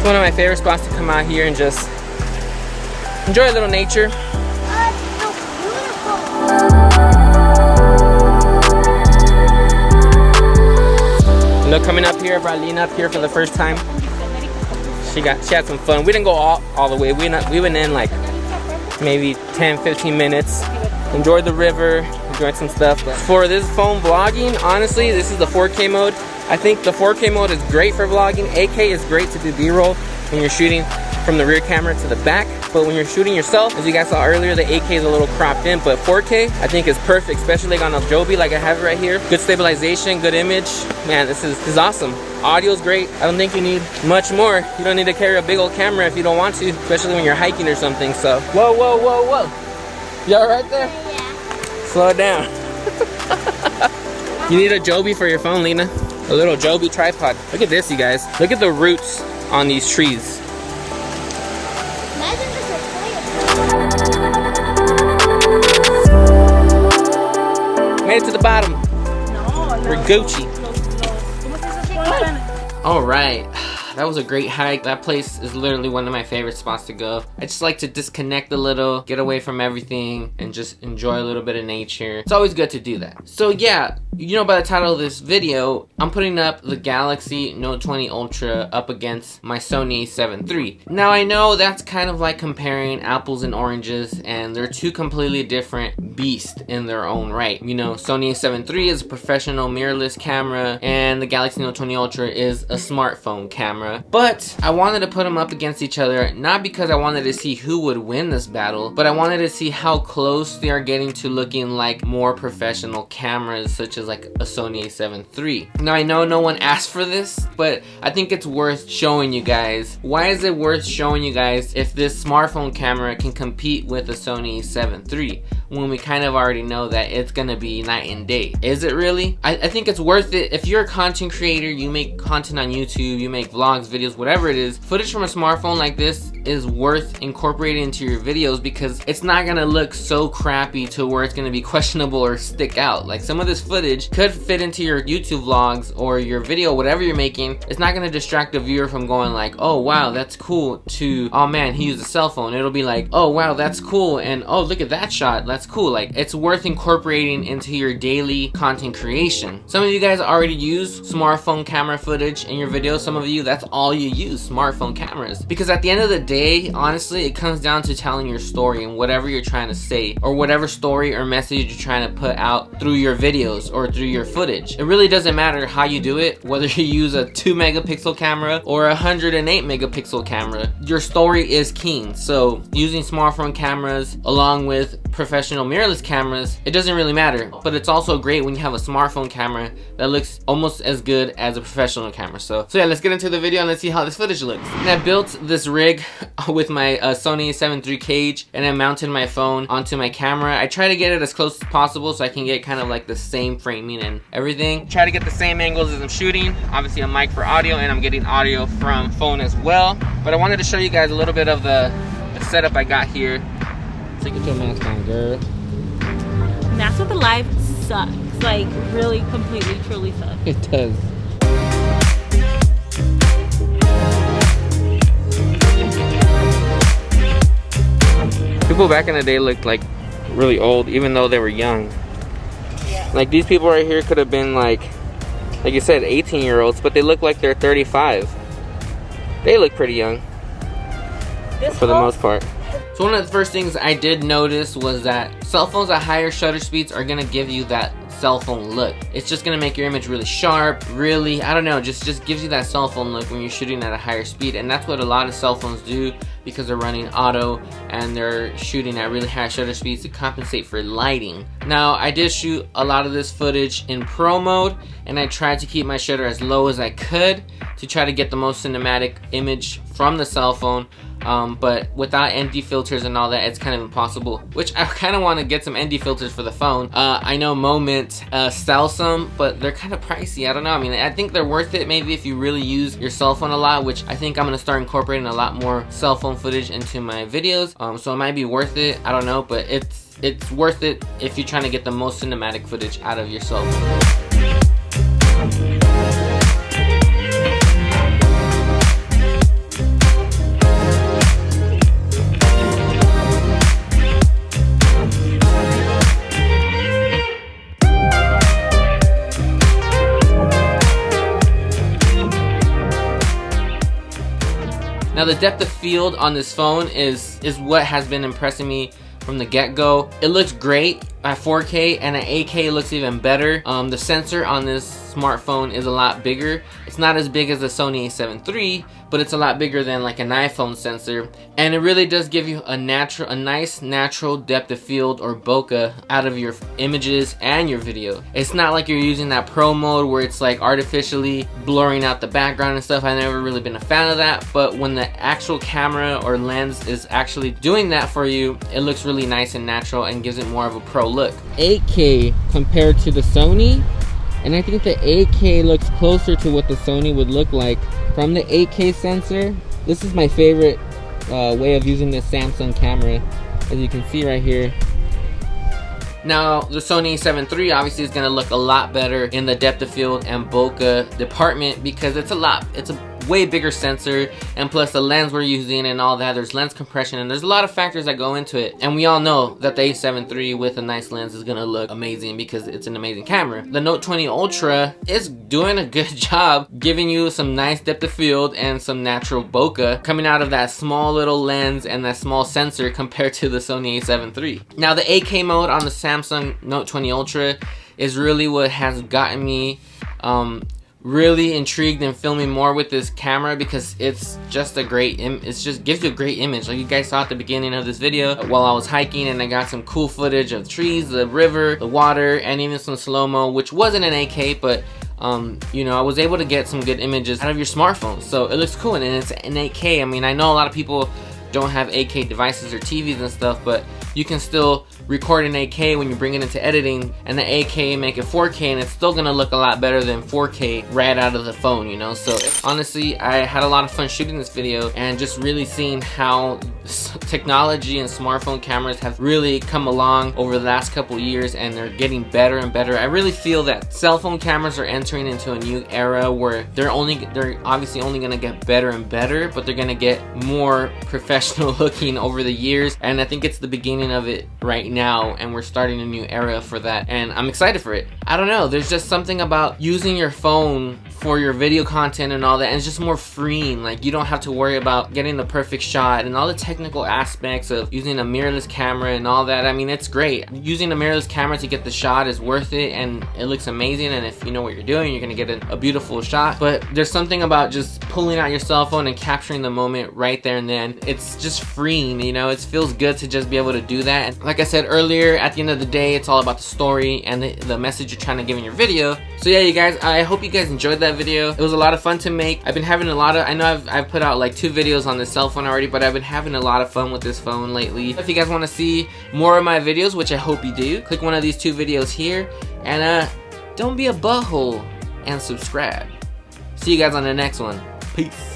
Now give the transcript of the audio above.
one of my favorite spots to come out here and just enjoy a little nature. Oh, it's so beautiful. Look, coming up here, I brought Lena up here for the first time. She had some fun. We didn't go all the way. We went in like maybe 10-15 minutes. Enjoyed the river, enjoyed some stuff. For this phone vlogging, honestly, this is the 4K mode. I think the 4K mode is great for vlogging. 8K is great to do B-roll when you're shooting from the rear camera to the back. But when you're shooting yourself, as you guys saw earlier, the 8K is a little cropped in. But 4K, I think is perfect, especially like on a Joby like I have it right here. Good stabilization, good image. Man, this is awesome. Audio is great. I don't think you need much more. You don't need to carry a big old camera if you don't want to, especially when you're hiking or something. So, whoa, whoa, whoa, whoa. You all right there? Yeah. Slow it down. You need a Joby for your phone, Lena. A little Joby tripod. Look at this, you guys. Look at the roots on these trees. Imagine this is Made it to the bottom. No, We're Gucci. No. All right. That was a great hike. That place is literally one of my favorite spots to go. I just like to disconnect a little, get away from everything, and just enjoy a little bit of nature. It's always good to do that. So yeah, you know by the title of this video, I'm putting up the Galaxy Note 20 Ultra up against my Sony A7iii. Now I know that's kind of like comparing apples and oranges, and they're two completely different beasts in their own right. You know, Sony A7iii is a professional mirrorless camera, and the Galaxy Note 20 Ultra is a smartphone camera. But I wanted to put them up against each other, not because I wanted to see who would win this battle, but I wanted to see how close they are getting to looking like more professional cameras, such as like a Sony A7iii. Now I know no one asked for this, but I think it's worth showing you guys. Why is it worth showing you guys if this smartphone camera can compete with a Sony A7iii? When we kind of already know that it's gonna be night and day. Is it really? I think it's worth it. If you're a content creator, you make content on YouTube, you make vlogs, videos, whatever it is, footage from a smartphone like this is worth incorporating into your videos because it's not gonna look so crappy to where it's gonna be questionable or stick out. Like some of this footage could fit into your YouTube vlogs or your video, whatever you're making. It's not gonna distract the viewer from going like, oh wow, that's cool, to, oh man, he used a cell phone. It'll be like, oh wow, that's cool, and oh look at that shot, that's cool. Like it's worth incorporating into your daily content creation. Some of you guys already use smartphone camera footage in your videos. Some of you, that's all you use, smartphone cameras. Because at the end of the day, honestly, it comes down to telling your story and whatever you're trying to say, or whatever story or message you're trying to put out through your videos or through your footage. It really doesn't matter how you do it, whether you use a 2 megapixel camera or a 108 megapixel camera. Your story is king. So using smartphone cameras along with professional mirrorless cameras, it doesn't really matter. But it's also great when you have a smartphone camera that looks almost as good as a professional camera. So yeah, let's get into the video and let's see how this footage looks. And I built this rig with my Sony A7iii cage, and I mounted my phone onto my camera. I try to get it as close as possible so I can get kind of like the same framing and everything. Try to get the same angles as I'm shooting. Obviously a mic for audio, and I'm getting audio from phone as well. But I wanted to show you guys a little bit of the setup I got here. Take it to a mask on, girl. Mask with the live sucks. Like really, completely, truly sucks. It does. People back in the day looked like really old, even though they were young. Yeah. Like these people right here could have been like you said, 18-year-olds, but they look like they're 35. They look pretty young for the most part. So one of the first things I did notice was that cell phones at higher shutter speeds are gonna give you that cell phone look. It's just gonna make your image really sharp, really, I don't know, just gives you that cell phone look when you're shooting at a higher speed. And that's what a lot of cell phones do, because they're running auto and they're shooting at really high shutter speeds to compensate for lighting. Now I did shoot a lot of this footage in pro mode, and I tried to keep my shutter as low as I could to try to get the most cinematic image from the cell phone. But without ND filters and all that, it's kind of impossible, which I kind of want to get some ND filters for the phone. I know Moment sells some, but they're kind of pricey. I don't know. I mean, I think they're worth it maybe if you really use your cell phone a lot, which I think I'm going to start incorporating a lot more cell phone footage into my videos. So it might be worth it. I don't know, but it's worth it if you're trying to get the most cinematic footage out of your cell phone. Now the depth of field on this phone is what has been impressing me from the get-go. It looks great at 4K, and at 8K it looks even better. The sensor on this smartphone is a lot bigger. It's not as big as the Sony A7iii, but it's a lot bigger than like an iPhone sensor, and it really does give you a nice natural depth of field, or bokeh, out of your images and your video. It's not like you're using that pro mode where it's like artificially blurring out the background and stuff. I've never really been a fan of that, but when the actual camera or lens is actually doing that for you, it looks really nice and natural and gives it more of a pro look. 8K compared to the Sony, and I think the 8K looks closer to what the Sony would look like from the 8K sensor. This is my favorite way of using this Samsung camera, as you can see right here. Now the Sony A7iii obviously is going to look a lot better in the depth of field and bokeh department, because it's a way bigger sensor, and plus the lens we're using and all that, there's lens compression, and there's a lot of factors that go into it, and we all know that the A7iii with a nice lens is gonna look amazing because it's an amazing camera. The Note 20 Ultra is doing a good job giving you some nice depth of field and some natural bokeh coming out of that small little lens and that small sensor compared to the Sony A7iii. Now the 8K mode on the Samsung Note 20 Ultra is really what has gotten me really intrigued in filming more with this camera, because it's just a great it just gives you a great image. Like you guys saw at the beginning of this video while I was hiking, and I got some cool footage of trees, the river, the water, and even some slow-mo, which wasn't an 8K, but you know, I was able to get some good images out of your smartphone, so it looks cool. And it's an 8K. I mean, I know a lot of people don't have 8K devices or TVs and stuff, but you can still record in 8K when you bring it into editing, and the 8K make it 4K, and it's still gonna look a lot better than 4K right out of the phone, you know. So honestly, I had a lot of fun shooting this video and just really seeing how technology and smartphone cameras have really come along over the last couple years, and they're getting better and better. I really feel that cell phone cameras are entering into a new era where they're obviously only gonna get better and better, but they're gonna get more professional looking over the years, and I think it's the beginning of it right now, and we're starting a new era for that, and I'm excited for it. I don't know, there's just something about using your phone for your video content and all that, and it's just more freeing. Like, you don't have to worry about getting the perfect shot and all the technical aspects of using a mirrorless camera and all that. I mean, it's great. Using a mirrorless camera to get the shot is worth it, and it looks amazing, and if you know what you're doing, you're gonna get a beautiful shot. But there's something about just pulling out your cell phone and capturing the moment right there and then. It's just freeing, you know. It feels good to just be able to do that. And like I said earlier, at the end of the day, it's all about the story and the message you're trying to give in your video. So yeah, you guys, I hope you guys enjoyed that video. It was a lot of fun to make. I've been having a lot of, I know I've put out like 2 videos on this cell phone already, but I've been having a lot of fun with this phone lately. If you guys want to see more of my videos, which I hope you do, click one of these 2 videos here, and don't be a butthole and subscribe. See you guys on the next one. Peace.